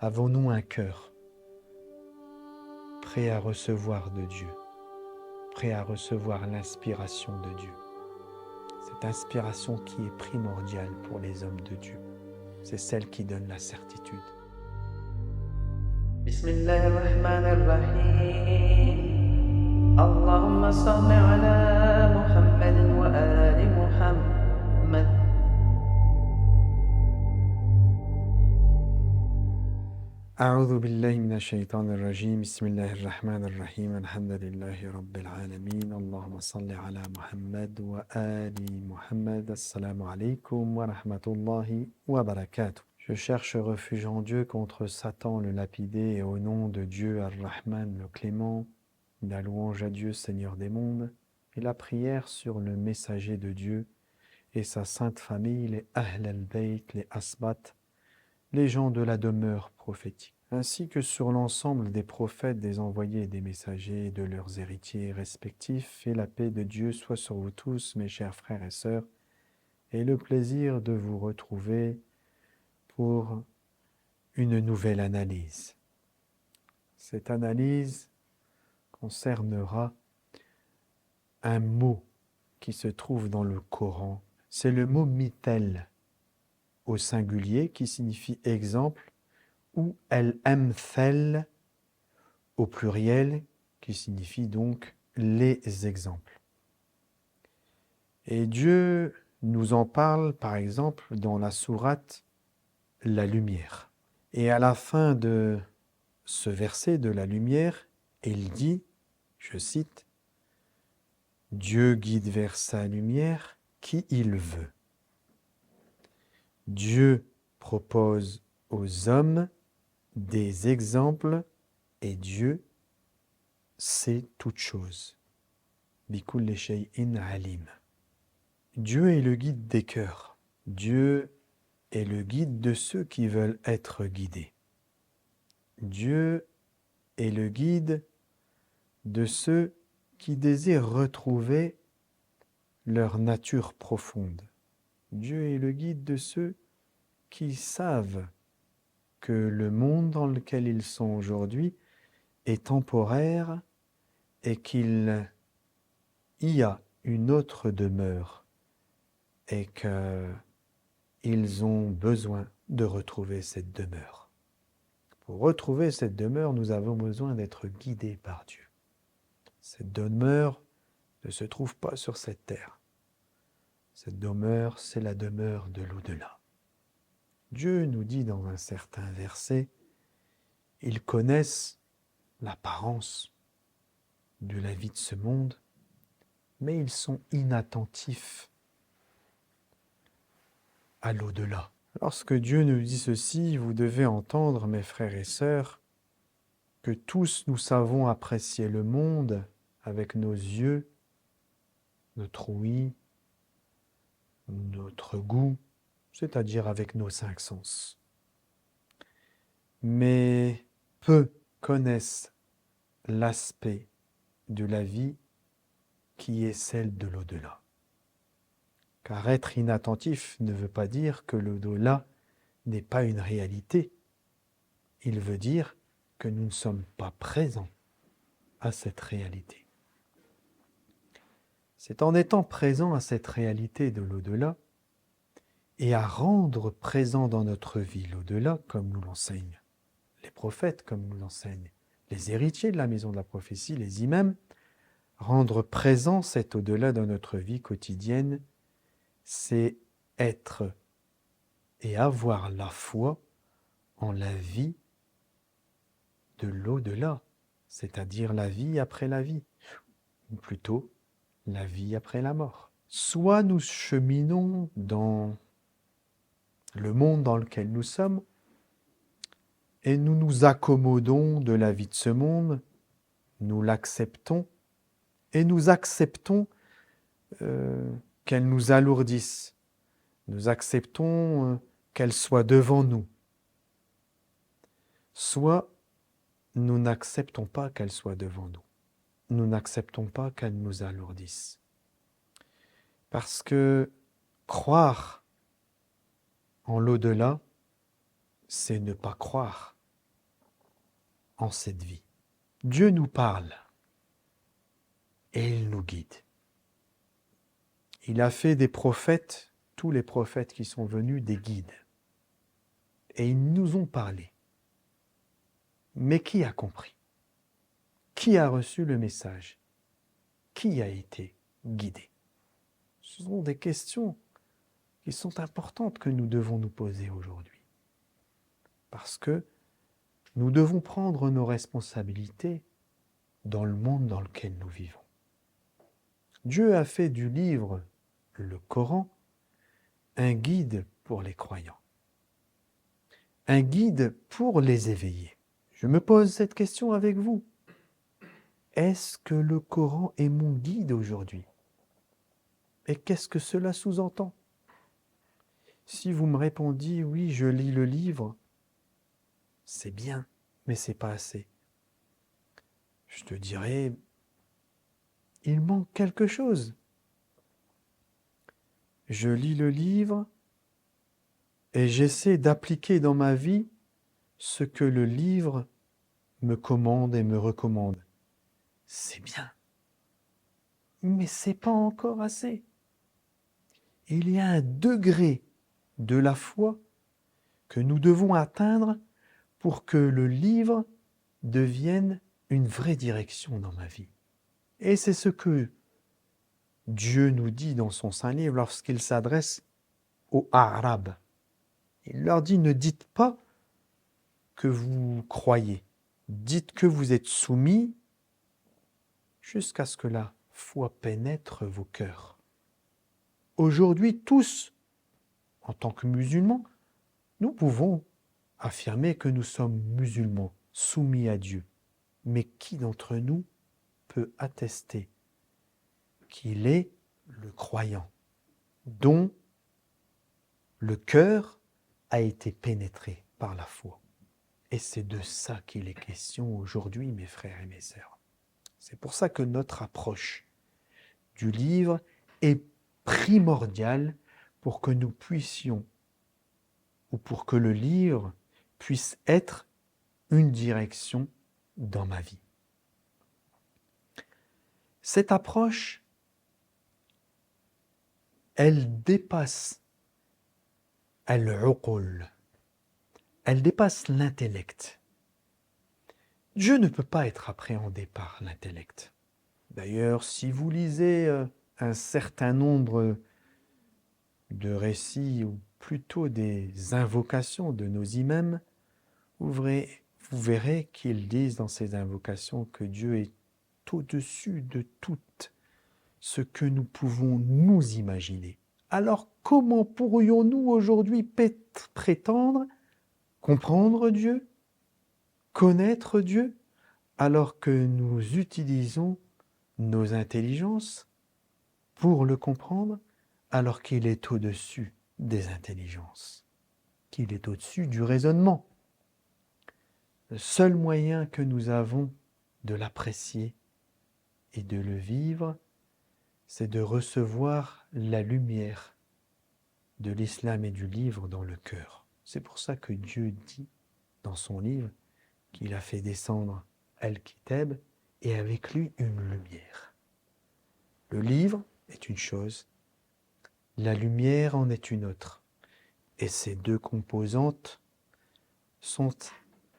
Avons-nous un cœur prêt à recevoir de Dieu, prêt à recevoir l'inspiration de Dieu? Cette inspiration qui est primordiale pour les hommes de Dieu, c'est celle qui donne la certitude. Bismillahirrahmanirrahim. Allahumma salli ala Muhammadin wa ali Muhammad. أعوذ بالله من الشيطان الرجيم بسم الله الرحمن الرحيم الحمد لله رب العالمين اللهم صل على محمد وآل محمد السلام عليكم ورحمة الله وبركاته. Je cherche refuge en Dieu contre Satan le lapidé et au nom de Dieu Ar-Rahman le clément, la louange à Dieu Seigneur des mondes et la prière sur le messager de Dieu et sa sainte famille, les Ahl al-Bayt, les Asbat, les gens de la demeure prophétique, ainsi que sur l'ensemble des prophètes, des envoyés et des messagers, de leurs héritiers respectifs, et la paix de Dieu soit sur vous tous, mes chers frères et sœurs, et le plaisir de vous retrouver pour une nouvelle analyse. Cette analyse concernera un mot qui se trouve dans le Coran, c'est le mot mitel, au singulier, qui signifie exemple, ou al-amthal au pluriel, qui signifie donc les exemples. Et Dieu nous en parle, par exemple, dans la sourate La Lumière. Et à la fin de ce verset de la Lumière, il dit, je cite, « Dieu guide vers sa lumière qui il veut. Dieu propose aux hommes des exemples et Dieu sait toutes choses. Bikulli shay'in alim. Dieu est le guide des cœurs. Dieu est le guide de ceux qui veulent être guidés. Dieu est le guide de ceux qui désirent retrouver leur nature profonde. Dieu est le guide de ceux qui savent que le monde dans lequel ils sont aujourd'hui est temporaire et qu'il y a une autre demeure et qu'ils ont besoin de retrouver cette demeure. Pour retrouver cette demeure, nous avons besoin d'être guidés par Dieu. Cette demeure ne se trouve pas sur cette terre. Cette demeure, c'est la demeure de l'au-delà. Dieu nous dit dans un certain verset, ils connaissent l'apparence de la vie de ce monde, mais ils sont inattentifs à l'au-delà. Lorsque Dieu nous dit ceci, vous devez entendre, mes frères et sœurs, que tous nous savons apprécier le monde avec nos yeux, notre ouïe, notre goût, c'est-à-dire avec nos 5 sens. Mais peu connaissent l'aspect de la vie qui est celle de l'au-delà. Car être inattentif ne veut pas dire que l'au-delà n'est pas une réalité. Il veut dire que nous ne sommes pas présents à cette réalité. C'est en étant présents à cette réalité de l'au-delà et à rendre présent dans notre vie l'au-delà, comme nous l'enseignent les prophètes, comme nous l'enseignent les héritiers de la maison de la prophétie, les imams, rendre présent cet au-delà dans notre vie quotidienne, c'est être et avoir la foi en la vie de l'au-delà, c'est-à-dire la vie après la vie, ou plutôt la vie après la mort. Soit nous cheminons dans le monde dans lequel nous sommes et nous nous accommodons de la vie de ce monde, nous l'acceptons et nous acceptons qu'elle nous alourdisse. Nous acceptons qu'elle soit devant nous. Soit nous n'acceptons pas qu'elle soit devant nous. Nous n'acceptons pas qu'elle nous alourdisse. Parce que croire en l'au-delà, c'est ne pas croire en cette vie. Dieu nous parle et il nous guide. Il a fait des prophètes, tous les prophètes qui sont venus, des guides. Et ils nous ont parlé. Mais qui a compris? Qui a reçu le message? Qui a été guidé? Ce sont des questions qui sont importantes que nous devons nous poser aujourd'hui. Parce que nous devons prendre nos responsabilités dans le monde dans lequel nous vivons. Dieu a fait du livre, le Coran, un guide pour les croyants. Un guide pour les éveillés. Je me pose cette question avec vous. Est-ce que le Coran est mon guide aujourd'hui? Et qu'est-ce que cela sous-entend? Si vous me répondiez, oui, je lis le livre, c'est bien, mais c'est pas assez. Je te dirais, il manque quelque chose. Je lis le livre et j'essaie d'appliquer dans ma vie ce que le livre me commande et me recommande. C'est bien, mais c'est pas encore assez. Il y a un degré de la foi que nous devons atteindre pour que le livre devienne une vraie direction dans ma vie. Et c'est ce que Dieu nous dit dans son Saint Livre lorsqu'il s'adresse aux Arabes. Il leur dit, ne dites pas que vous croyez, dites que vous êtes soumis jusqu'à ce que la foi pénètre vos cœurs. Aujourd'hui, tous, en tant que musulmans, nous pouvons affirmer que nous sommes musulmans, soumis à Dieu. Mais qui d'entre nous peut attester qu'il est le croyant, dont le cœur a été pénétré par la foi? Et c'est de ça qu'il est question aujourd'hui, mes frères et mes sœurs. C'est pour ça que notre approche du livre est primordiale pour que nous puissions, ou pour que le livre puisse être une direction dans ma vie. Cette approche, elle dépasse al-uqul, elle dépasse l'intellect. Dieu ne peut pas être appréhendé par l'intellect. D'ailleurs, si vous lisez un certain nombre de récits, ou plutôt des invocations de nos imams, vous verrez qu'ils disent dans ces invocations que Dieu est au-dessus de tout ce que nous pouvons nous imaginer. Alors comment pourrions-nous aujourd'hui prétendre comprendre Dieu, connaître Dieu, alors que nous utilisons nos intelligences pour le comprendre, alors qu'il est au-dessus des intelligences, qu'il est au-dessus du raisonnement? Le seul moyen que nous avons de l'apprécier et de le vivre, c'est de recevoir la lumière de l'islam et du livre dans le cœur. C'est pour ça que Dieu dit dans son livre qu'il a fait descendre Al-Kitab et avec lui une lumière. Le livre est une chose, la lumière en est une autre. Et ces deux composantes sont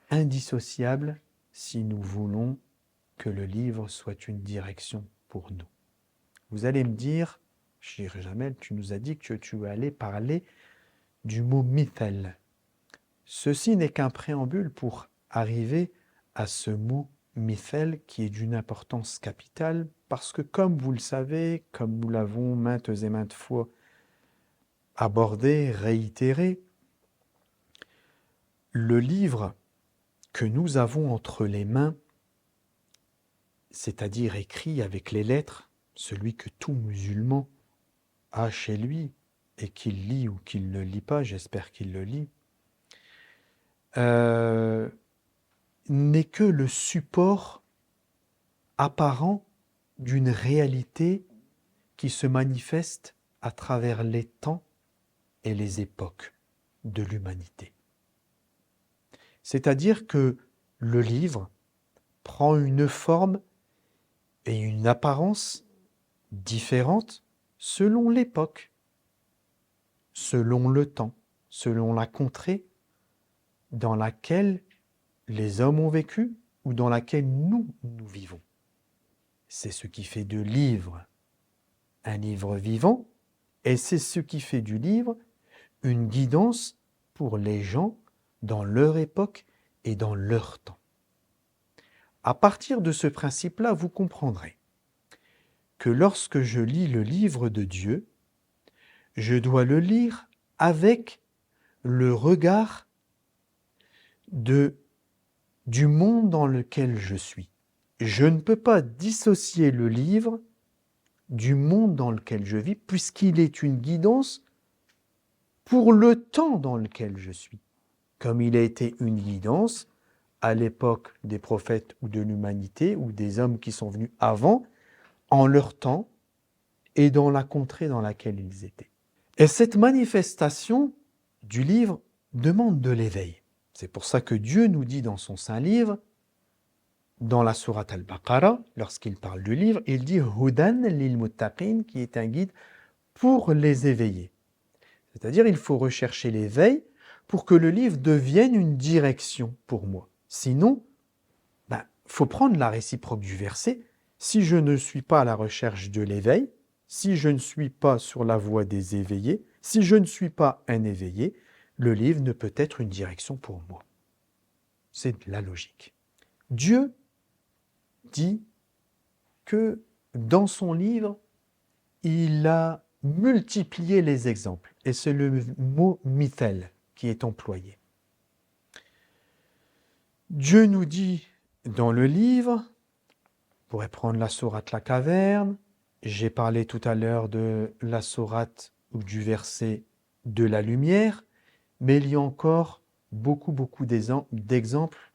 indissociables si nous voulons que le livre soit une direction pour nous. Vous allez me dire, Cheikh Jamel, tu nous as dit que tu allais parler du mot mithal. Ceci n'est qu'un préambule pour arriver à ce mot mithal qui est d'une importance capitale parce que comme vous le savez, comme nous l'avons maintes et maintes fois abordé, réitéré, le livre que nous avons entre les mains, c'est-à-dire écrit avec les lettres, celui que tout musulman a chez lui et qu'il lit ou qu'il ne lit pas, j'espère qu'il le lit, n'est que le support apparent d'une réalité qui se manifeste à travers les temps et les époques de l'humanité. C'est-à-dire que le livre prend une forme et une apparence différentes selon l'époque, selon le temps, selon la contrée dans laquelle les hommes ont vécu ou dans laquelle nous vivons. C'est ce qui fait de livre un livre vivant et c'est ce qui fait du livre une guidance pour les gens dans leur époque et dans leur temps. À partir de ce principe-là, vous comprendrez que lorsque je lis le livre de Dieu, je dois le lire avec le regard du monde dans lequel je suis. Je ne peux pas dissocier le livre du monde dans lequel je vis, puisqu'il est une guidance pour le temps dans lequel je suis, comme il a été une guidance à l'époque des prophètes ou de l'humanité, ou des hommes qui sont venus avant, en leur temps et dans la contrée dans laquelle ils étaient. Et cette manifestation du livre demande de l'éveil. C'est pour ça que Dieu nous dit dans son saint livre, dans la sourate Al-Baqarah, lorsqu'il parle du livre, il dit « Hudan lil muttaqin » qui est un guide pour les éveillés. C'est-à-dire il faut rechercher l'éveil pour que le livre devienne une direction pour moi. Sinon, faut prendre la réciproque du verset. Si je ne suis pas à la recherche de l'éveil, si je ne suis pas sur la voie des éveillés, si je ne suis pas un éveillé, le livre ne peut être une direction pour moi. C'est de la logique. Dieu dit que dans son livre, il a multiplié les exemples. Et c'est le mot « mithel » qui est employé. Dieu nous dit dans le livre, on pourrait prendre la sourate La Caverne, j'ai parlé tout à l'heure de la sourate ou du verset de la lumière, mais il y a encore beaucoup d'exemples,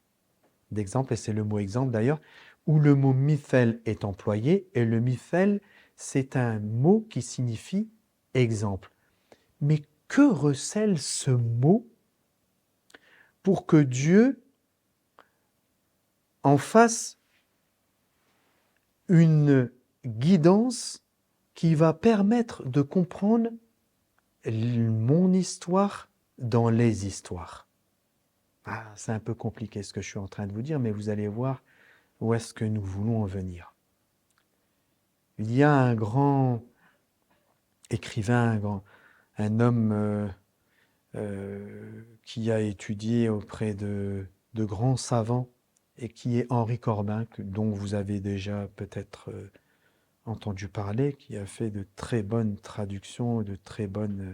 et c'est le mot exemple d'ailleurs, où le mot mithel est employé, et le mithel, c'est un mot qui signifie exemple. Mais que recèle ce mot pour que Dieu en fasse une guidance qui va permettre de comprendre mon histoire dans les histoires. C'est un peu compliqué ce que je suis en train de vous dire, mais vous allez voir où est-ce que nous voulons en venir. Il y a un grand écrivain, un homme qui a étudié auprès de grands savants et qui est Henri Corbin, dont vous avez déjà peut-être entendu parler, qui a fait de très bonnes traductions,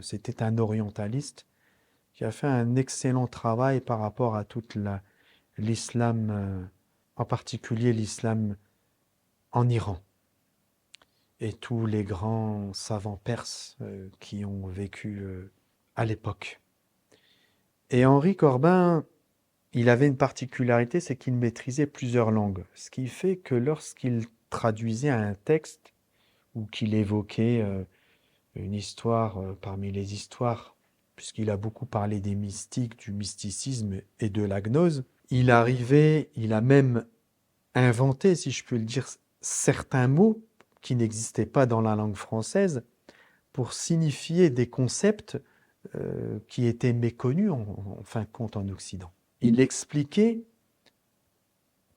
c'était un orientaliste, qui a fait un excellent travail par rapport à toute l'islam, en particulier l'islam en Iran, et tous les grands savants perses qui ont vécu à l'époque. Et Henri Corbin, il avait une particularité, c'est qu'il maîtrisait plusieurs langues, ce qui fait que lorsqu'il traduisait un texte ou qu'il évoquait une histoire parmi les histoires, puisqu'il a beaucoup parlé des mystiques, du mysticisme et de la gnose, il a même inventé, si je peux le dire, certains mots qui n'existaient pas dans la langue française pour signifier des concepts qui étaient méconnus en fin de compte en Occident. Il expliquait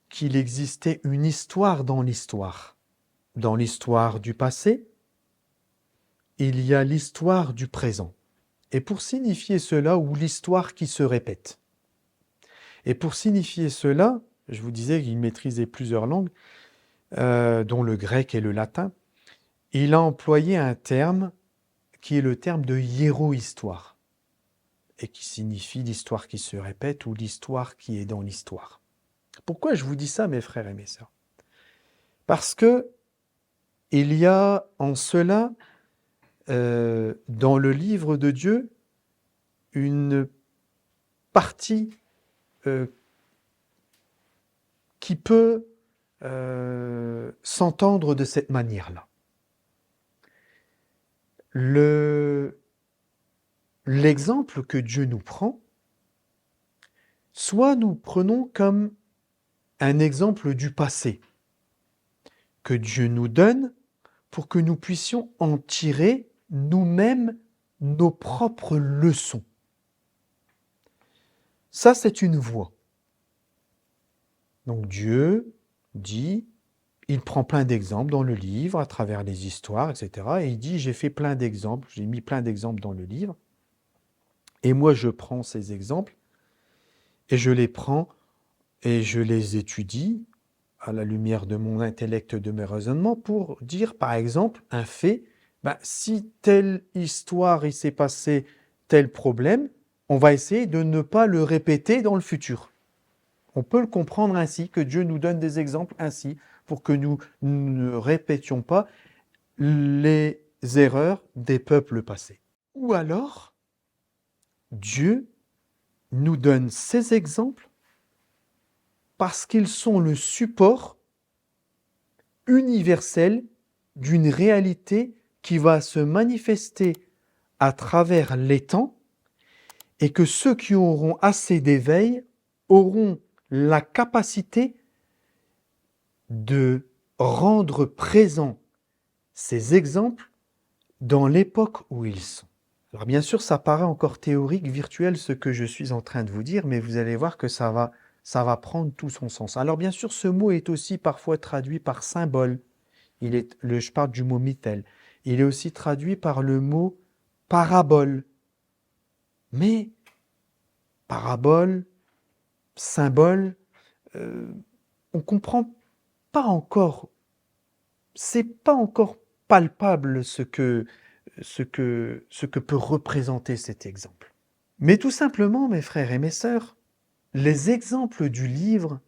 qu'il existait une histoire dans l'histoire. Dans l'histoire du passé, il y a l'histoire du présent. Et pour signifier cela, ou l'histoire qui se répète. Et pour signifier cela, je vous disais qu'il maîtrisait plusieurs langues, dont le grec et le latin. Il a employé un terme qui est le terme de hiéro-histoire, et qui signifie l'histoire qui se répète ou l'histoire qui est dans l'histoire. Pourquoi je vous dis ça, mes frères et mes sœurs? Parce que il y a en cela, dans le livre de Dieu, une partie qui peut s'entendre de cette manière-là. L'exemple que Dieu nous prend, soit nous prenons comme un exemple du passé que Dieu nous donne pour que nous puissions en tirer nous-mêmes nos propres leçons. Ça, c'est une voie. Donc Dieu dit, il prend plein d'exemples dans le livre, à travers les histoires, etc. Et il dit, j'ai fait plein d'exemples, j'ai mis plein d'exemples dans le livre. Et moi, je prends ces exemples et je les prends et je les étudie à la lumière de mon intellect, de mes raisonnements, pour dire, par exemple, un fait, si telle histoire, il s'est passé tel problème, on va essayer de ne pas le répéter dans le futur. On peut le comprendre ainsi, que Dieu nous donne des exemples ainsi, pour que nous ne répétions pas les erreurs des peuples passés. Ou alors, Dieu nous donne ces exemples parce qu'ils sont le support universel d'une réalité qui va se manifester à travers les temps et que ceux qui auront assez d'éveil auront la capacité de rendre présents ces exemples dans l'époque où ils sont. Alors bien sûr, ça paraît encore théorique, virtuel, ce que je suis en train de vous dire, mais vous allez voir que ça va prendre tout son sens. Alors bien sûr, ce mot est aussi parfois traduit par symbole. Je parle du mot mithel. Il est aussi traduit par le mot parabole. Mais parabole, symbole, on ne comprend pas encore. C'est pas encore palpable ce que peut représenter cet exemple. Mais tout simplement, mes frères et mes sœurs, les exemples du livre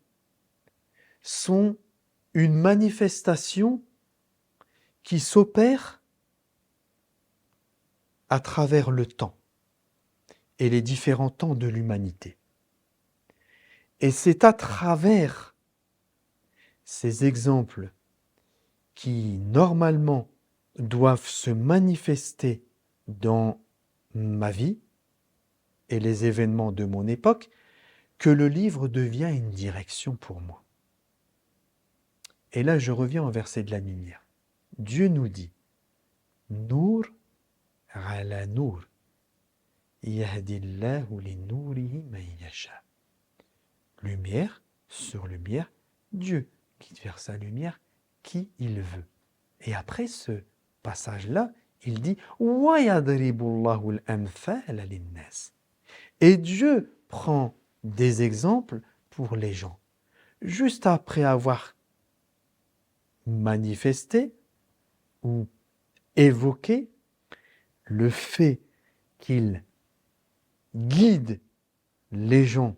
sont une manifestation qui s'opère à travers le temps et les différents temps de l'humanité. Et c'est à travers ces exemples qui, normalement, doivent se manifester dans ma vie et les événements de mon époque, que le livre devient une direction pour moi. Et là, je reviens au verset de la lumière. Dieu nous dit, Nour ala nour, yahdillahu li nourihi man yasha. Lumière sur lumière, Dieu qui vers sa lumière qui il veut. Et après ce passage-là, il dit wa yadribullahu al-amthal lin-nas. Et Dieu prend des exemples pour les gens. Juste après avoir manifesté ou évoqué le fait qu'il guide les gens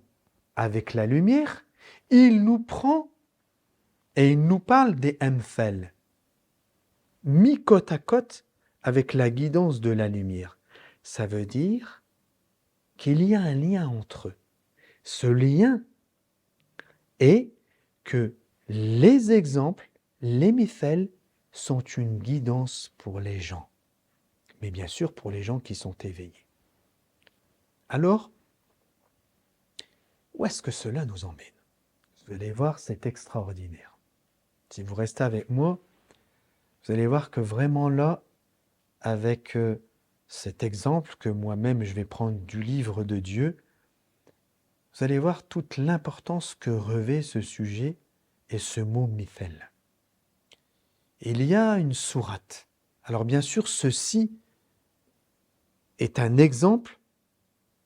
avec la lumière, il nous prend et il nous parle des amthal, mis côte à côte avec la guidance de la lumière. Ça veut dire qu'il y a un lien entre eux. Ce lien est que les exemples, les mithal, sont une guidance pour les gens. Mais bien sûr pour les gens qui sont éveillés. Alors, où est-ce que cela nous emmène? Vous allez voir, c'est extraordinaire. Si vous restez avec moi, vous allez voir que vraiment là, avec cet exemple que moi-même je vais prendre du livre de Dieu, vous allez voir toute l'importance que revêt ce sujet et ce mot mithal. Il y a une sourate. Alors bien sûr, ceci est un exemple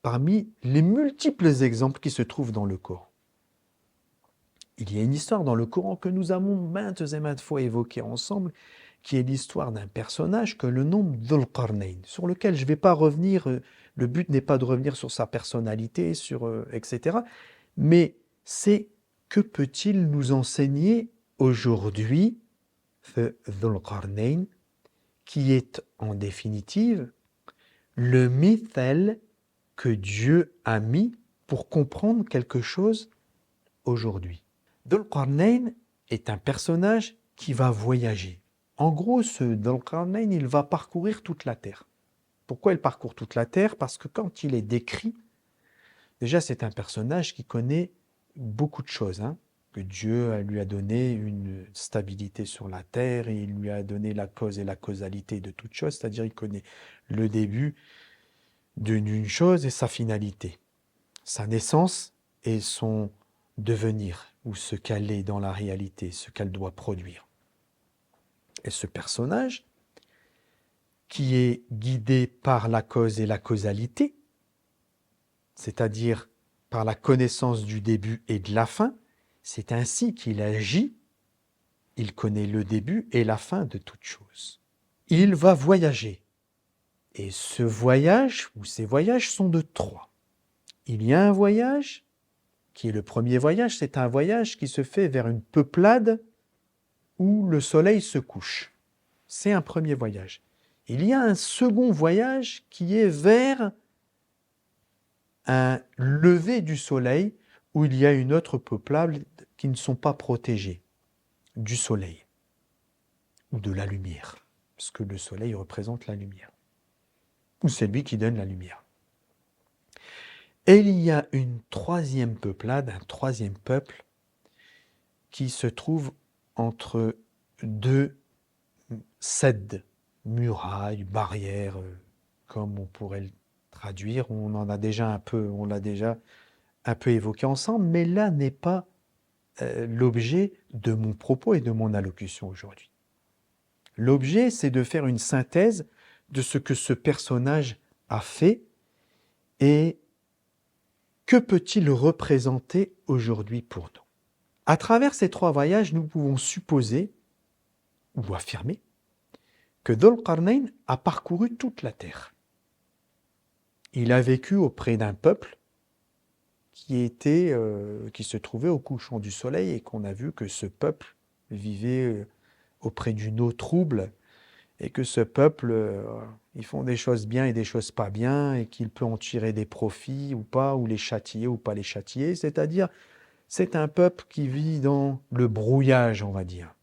parmi les multiples exemples qui se trouvent dans le Coran. Il y a une histoire dans le Coran que nous avons maintes et maintes fois évoquée ensemble, qui est l'histoire d'un personnage que le nom Dhul Qarnayn, sur lequel je ne vais pas revenir, le but n'est pas de revenir sur sa personnalité, etc. Mais c'est que peut-il nous enseigner aujourd'hui, Dhul Qarnayn, qui est en définitive le mithal que Dieu a mis pour comprendre quelque chose aujourd'hui. Dhul Qarnayn est un personnage qui va voyager. En gros, ce Dhul Qarnayn, il va parcourir toute la terre. Pourquoi il parcourt toute la terre? Parce que quand il est décrit, déjà c'est un personnage qui connaît beaucoup de choses. que Dieu lui a donné une stabilité sur la terre et il lui a donné la cause et la causalité de toute chose, c'est-à-dire il connaît le début d'une chose et sa finalité, sa naissance et son devenir, ou ce qu'elle est dans la réalité, ce qu'elle doit produire. Et ce personnage, qui est guidé par la cause et la causalité, c'est-à-dire par la connaissance du début et de la fin, c'est ainsi qu'il agit. Il connaît le début et la fin de toute chose. Il va voyager. Et ce voyage, ou ces voyages, sont de trois. Il y a un voyage, qui est le premier voyage, c'est un voyage qui se fait vers une peuplade où le soleil se couche. C'est un premier voyage. Il y a un second voyage qui est vers un lever du soleil où il y a une autre peuplade qui ne sont pas protégés du soleil ou de la lumière, parce que le soleil représente la lumière, ou c'est lui qui donne la lumière. Et il y a une troisième peuplade, un troisième peuple, qui se trouve entre deux cèdres, murailles, barrières, comme on pourrait le traduire. On l'a déjà un peu évoqué ensemble, mais là n'est pas l'objet de mon propos et de mon allocution aujourd'hui. L'objet, c'est de faire une synthèse de ce que ce personnage a fait et que peut-il représenter aujourd'hui pour nous. À travers ces trois voyages, nous pouvons supposer ou affirmer que Dhul Qarnayn a parcouru toute la terre. Il a vécu auprès d'un peuple qui se trouvait au couchant du soleil et qu'on a vu que ce peuple vivait auprès d'une eau trouble et que ce peuple, ils font des choses bien et des choses pas bien et qu'il peut en tirer des profits ou pas, ou les châtier ou pas les châtier. C'est-à-dire, c'est un peuple qui vit dans le brouillage, on va dire.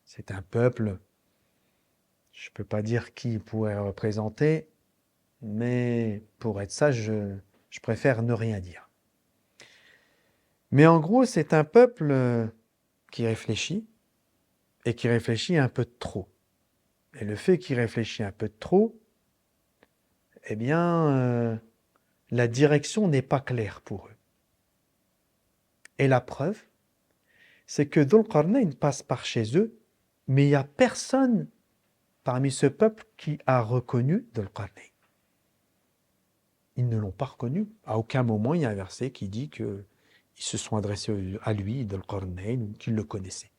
C'est un peuple, je ne peux pas dire qui il pourrait représenter, mais pour être sage, je préfère ne rien dire. Mais en gros, c'est un peuple qui réfléchit, et qui réfléchit un peu de trop. Et le fait qu'il réfléchit un peu de trop, eh bien, la direction n'est pas claire pour eux. Et la preuve, c'est que Dhul Qarnayn passe par chez eux, mais il n'y a personne parmi ce peuple qui a reconnu Dhul Qarnayn. Ils ne l'ont pas reconnu. À aucun moment, il y a un verset qui dit qu'ils se sont adressés à lui, Dhul Qarnayn, ou qu'ils le connaissaient.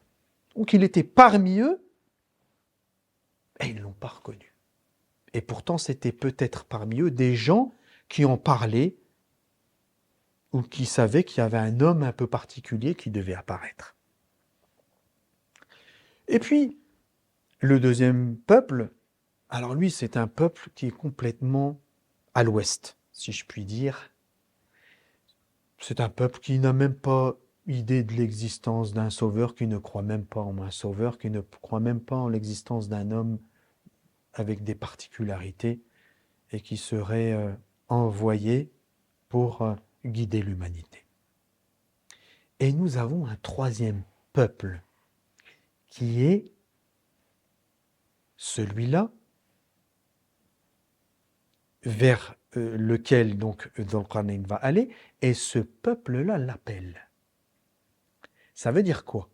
Ou qu'il était parmi eux, et ils ne l'ont pas reconnu. Et pourtant, c'était peut-être parmi eux des gens qui en parlaient ou qui savaient qu'il y avait un homme un peu particulier qui devait apparaître. Et puis, le deuxième peuple, alors lui, c'est un peuple qui est complètement à l'ouest, si je puis dire. C'est un peuple qui n'a même pas idée de l'existence d'un sauveur, qui ne croit même pas en un sauveur, qui ne croit même pas en l'existence d'un homme avec des particularités et qui serait envoyé pour guider l'humanité. Et nous avons un troisième peuple qui est celui-là vers lequel donc Dhul Qarnayn va aller, et ce peuple-là l'appelle. Ça veut dire quoi?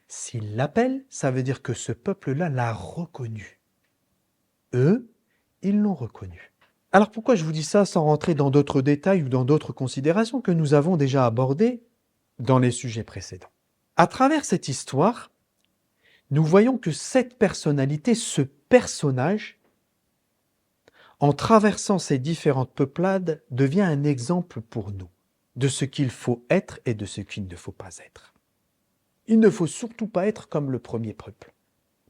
S'il l'appelle, ça veut dire que ce peuple-là l'a reconnu. Eux, ils l'ont reconnu. Alors pourquoi je vous dis ça sans rentrer dans d'autres détails ou dans d'autres considérations que nous avons déjà abordées dans les sujets précédents? À travers cette histoire, nous voyons que cette personnalité, ce personnage, en traversant ces différentes peuplades, devient un exemple pour nous de ce qu'il faut être et de ce qu'il ne faut pas être. Il ne faut surtout pas être comme le premier peuple,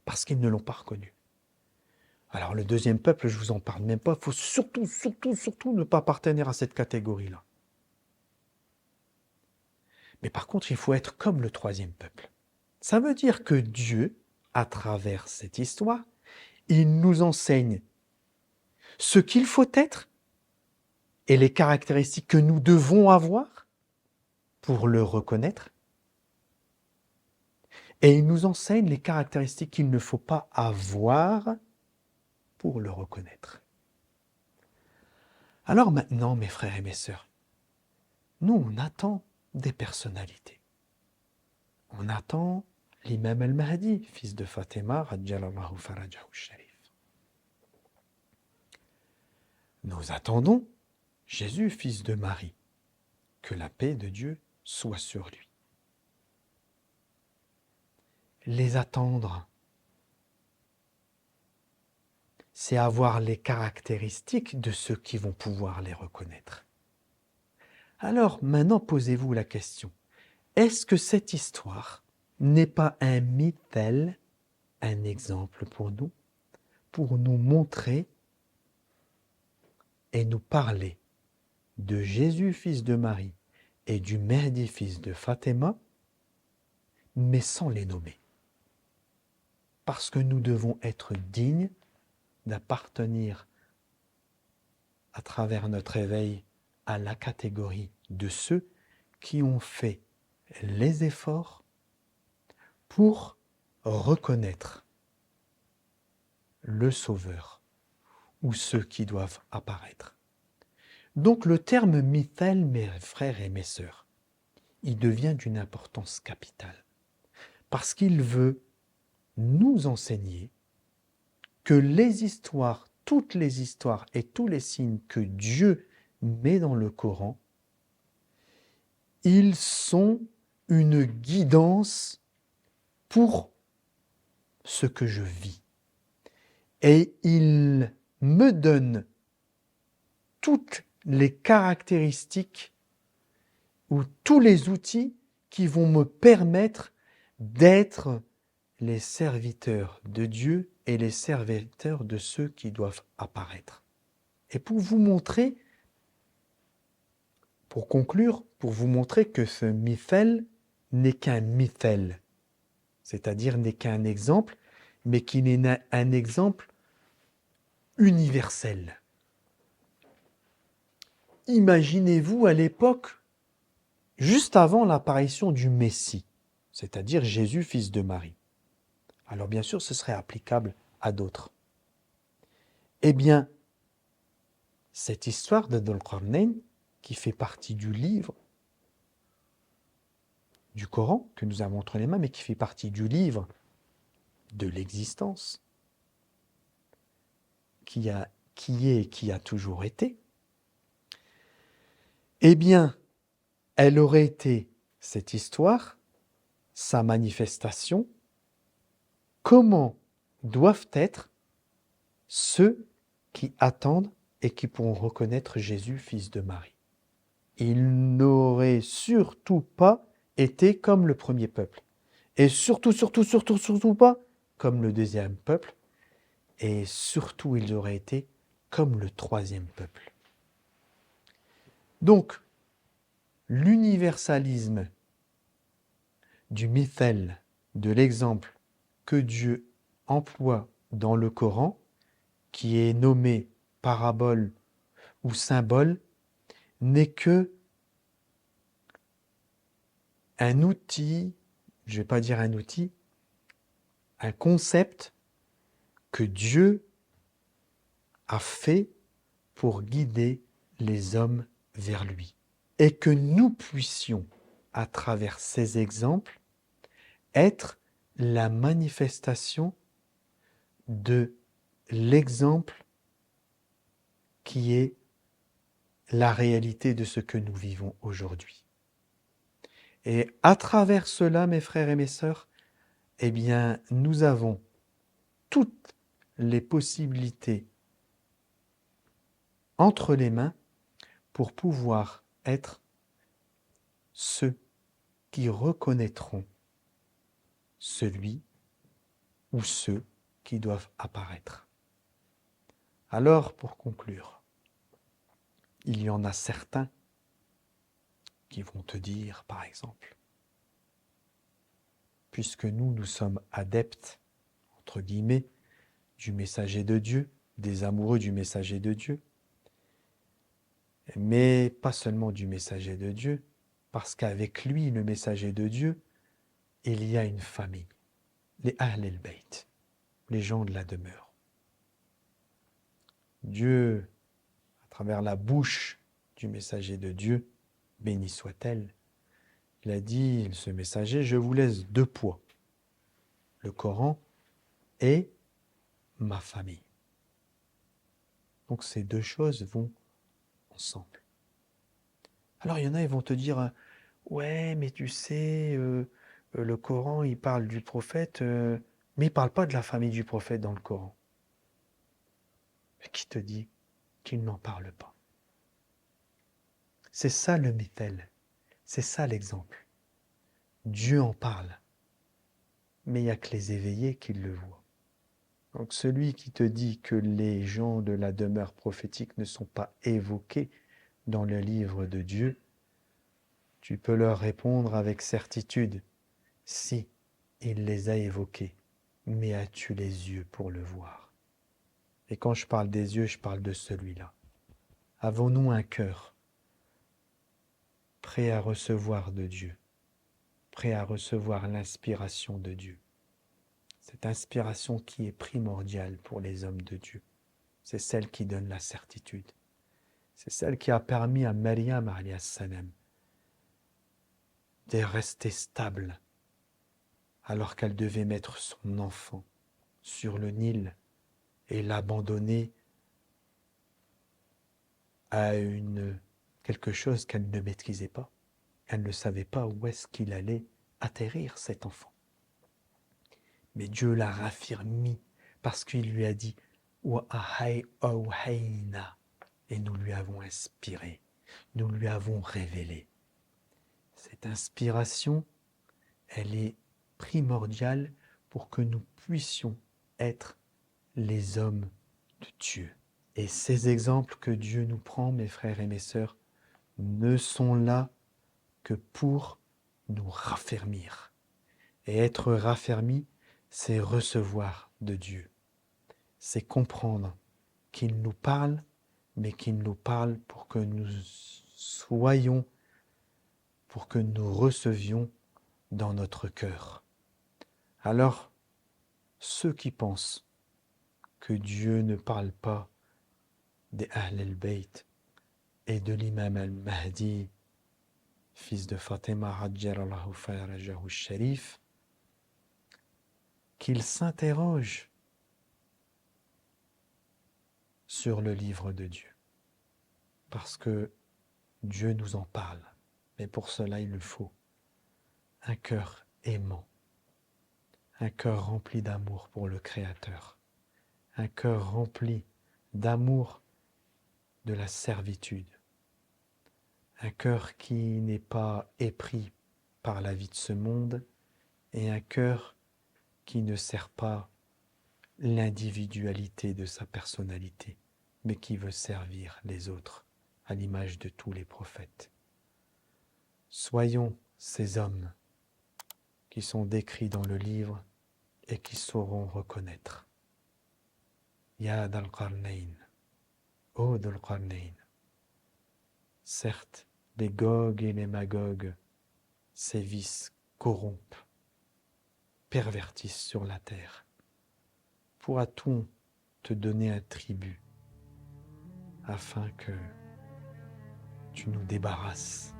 parce qu'ils ne l'ont pas reconnu. Alors le deuxième peuple, je ne vous en parle même pas, il faut surtout ne pas appartenir à cette catégorie-là. Mais par contre, il faut être comme le troisième peuple. Ça veut dire que Dieu, à travers cette histoire, il nous enseigne ce qu'il faut être et les caractéristiques que nous devons avoir pour le reconnaître. Et il nous enseigne les caractéristiques qu'il ne faut pas avoir pour le reconnaître. Alors maintenant, mes frères et mes sœurs, nous, on attend des personnalités. On attend l'imam al-Mahdi, fils de Fatima, radjallahu farajahu sharif. Nous attendons Jésus, fils de Marie, que la paix de Dieu soit sur lui. Les attendre, c'est avoir les caractéristiques de ceux qui vont pouvoir les reconnaître. Alors maintenant, posez-vous la question, est-ce que cette histoire n'est pas un mithel, un exemple pour nous montrer et nous parler de Jésus, fils de Marie, et du Mahdi, fils de Fatima, mais sans les nommer. Parce que nous devons être dignes d'appartenir à travers notre éveil à la catégorie de ceux qui ont fait les efforts pour reconnaître le Sauveur ou ceux qui doivent apparaître. Donc le terme mithel, mes frères et mes sœurs, il devient d'une importance capitale parce qu'il veut nous enseigner que les histoires, toutes les histoires et tous les signes que Dieu met dans le Coran, ils sont une guidance pour ce que je vis. Et ils me donnent toutes les caractéristiques ou tous les outils qui vont me permettre d'être les serviteurs de Dieu et les serviteurs de ceux qui doivent apparaître. Et pour vous montrer, pour conclure, pour vous montrer que ce mithel n'est qu'un mithel, c'est-à-dire n'est qu'un exemple, mais qui n'est un exemple universel. Imaginez-vous à l'époque, juste avant l'apparition du Messie, c'est-à-dire Jésus, fils de Marie. Alors bien sûr, ce serait applicable à d'autres. Eh bien, cette histoire de Dhul Qarnayn, qui fait partie du livre du Coran que nous avons entre les mains, mais qui fait partie du livre de l'existence, qui est et qui a toujours été, eh bien, elle aurait été, cette histoire, sa manifestation, comment doivent être ceux qui attendent et qui pourront reconnaître Jésus, fils de Marie. Il n'aurait surtout pas été comme le premier peuple. Et surtout pas comme le deuxième peuple. Et surtout, il aurait été comme le troisième peuple. Donc, l'universalisme du mithel, de l'exemple que Dieu emploie dans le Coran, qui est nommé parabole ou symbole, n'est que un outil, je ne vais pas dire un outil, un concept que Dieu a fait pour guider les hommes vers lui. Et que nous puissions, à travers ces exemples, être la manifestation de l'exemple qui est la réalité de ce que nous vivons aujourd'hui. Et à travers cela, mes frères et mes sœurs, eh bien, nous avons toutes les possibilités entre les mains pour pouvoir être ceux qui reconnaîtront celui ou ceux qui doivent apparaître. Alors, pour conclure, il y en a certains qui vont te dire, par exemple, puisque nous sommes adeptes, entre guillemets, du messager de Dieu, des amoureux du messager de Dieu, mais pas seulement du messager de Dieu, Parce qu'avec lui, le messager de Dieu, il y a une famille, les Ahl al-Bayt, les gens de la demeure. Dieu, à travers la bouche du messager de Dieu, béni soit-elle, il a dit, ce messager, je vous laisse 2 poids, le Coran et ma famille. Donc ces 2 choses vont ensemble. Alors il y en a, ils vont te dire, ouais, mais tu sais, le Coran, il parle du prophète, mais il ne parle pas de la famille du prophète dans le Coran. Mais qui te dit qu'il n'en parle pas? C'est ça le mithel, c'est ça l'exemple. Dieu en parle, mais il n'y a que les éveillés qui le voient. Donc celui qui te dit que les gens de la demeure prophétique ne sont pas évoqués dans le livre de Dieu, tu peux leur répondre avec certitude, si, il les a évoqués, mais as-tu les yeux pour le voir? Et quand je parle des yeux, je parle de celui-là. Avons-nous un cœur prêt à recevoir de Dieu, prêt à recevoir l'inspiration de Dieu? Cette inspiration qui est primordiale pour les hommes de Dieu, c'est celle qui donne la certitude. C'est celle qui a permis à Maryam alayhi salam de rester stable alors qu'elle devait mettre son enfant sur le Nil et l'abandonner à quelque chose qu'elle ne maîtrisait pas. Elle ne savait pas où est-ce qu'il allait atterrir, cet enfant. Mais Dieu l'a raffermi parce qu'il lui a dit « Wa-ahai-awhaina » et nous lui avons inspiré, nous lui avons révélé. Cette inspiration, elle est primordiale pour que nous puissions être les hommes de Dieu. Et ces exemples que Dieu nous prend, mes frères et mes sœurs, ne sont là que pour nous raffermir. Et être raffermi, c'est recevoir de Dieu. C'est comprendre qu'il nous parle, mais qu'il nous parle pour que nous soyons, pour que nous recevions dans notre cœur. Alors, ceux qui pensent que Dieu ne parle pas des Ahl al-Bayt et de l'imam al-Mahdi, fils de Fatima Ajjalallahu Farajahu Sharif, qu'ils s'interrogent sur le livre de Dieu. Parce que Dieu nous en parle. Mais pour cela, il faut un cœur aimant, un cœur rempli d'amour pour le Créateur, un cœur rempli d'amour de la servitude, un cœur qui n'est pas épris par la vie de ce monde et un cœur qui ne sert pas l'individualité de sa personnalité, mais qui veut servir les autres à l'image de tous les prophètes. Soyons ces hommes qui sont décrits dans le livre et qui sauront reconnaître. Ya Dhal Qarnayn, ô Dhul Qarnayn. Certes, les Gog et les Magog sévissent, corrompent, pervertissent sur la terre. Pourra-t-on te donner un tribut afin que tu nous débarrasses,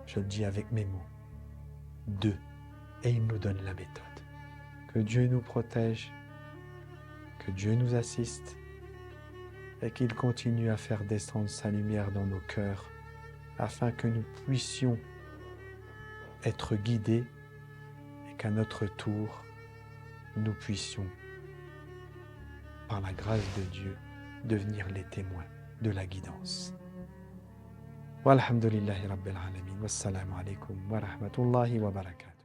je le dis avec mes mots, d'eux, et il nous donne la méthode. Que Dieu nous protège, que Dieu nous assiste, et qu'il continue à faire descendre sa lumière dans nos cœurs, afin que nous puissions être guidés, et qu'à notre tour, nous puissions, par la grâce de Dieu, devenir les témoins de la guidance. Walhamdulillahi Rabbil Alamin. Wassalamu alaikum wa rahmatullahi wa barakatuh.